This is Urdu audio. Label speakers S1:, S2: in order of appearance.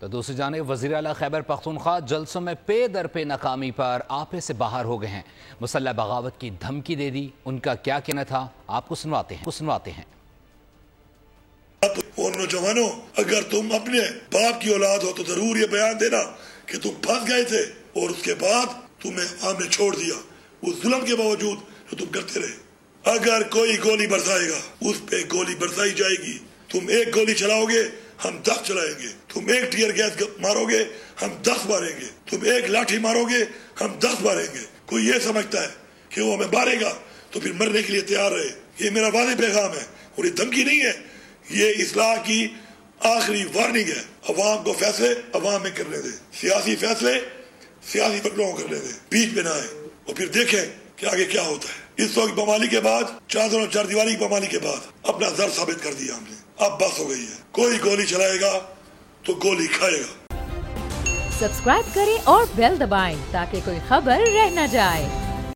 S1: تو دوسری جانب وزیر اعلیٰ خیبر پختونخوا جلسوں میں پے در پے ناکامی پر آپے سے باہر ہو گئے ہیں. مسلح بغاوت کی دھمکی دے دی. ان کا کیا کہنا تھا آپ کو سنواتے ہیں.
S2: اور نوجوانوں، اگر تم اپنے باپ کی اولاد ہو تو ضرور یہ بیان دینا کہ تم پھنس گئے تھے اور اس کے بعد تمہیں ہم نے چھوڑ دیا اس ظلم کے باوجود جو تم کرتے رہے. اگر کوئی گولی برسائے گا اس پہ گولی برسائی جائے گی. تم ایک گولی چلاؤ گے ہم 10 چلائیں گے. تم ایک ٹیئر گیس مارو گے ہم 10 ماریں گے. تم ایک لاٹھی مارو گے ہم 10 ماریں گے. کوئی یہ سمجھتا ہے کہ وہ ہمیں مارے گا تو پھر مرنے کے لیے تیار رہے. یہ میرا واضح پیغام ہے اور یہ دھمکی نہیں ہے. یہ اصلاح کی آخری وارننگ ہے. عوام کو فیصلے عوام میں کرنے دیں. سیاسی فیصلے سیاسی پکڑوں کو کرنے دیں. بیچ میں نہ آئے اور پھر دیکھیں کہ آگے کیا ہوتا ہے. اس وقت بمالی کے بعد چادر اور چار دیواری کی بمالی کے بعد اپنا زر ثابت کر دیا ہم نے. اب بس ہو گئی ہے. کوئی گولی چلائے گا تو گولی کھائے گا.
S3: سبسکرائب کریں اور بیل دبائیں تاکہ کوئی خبر رہ نہ جائے.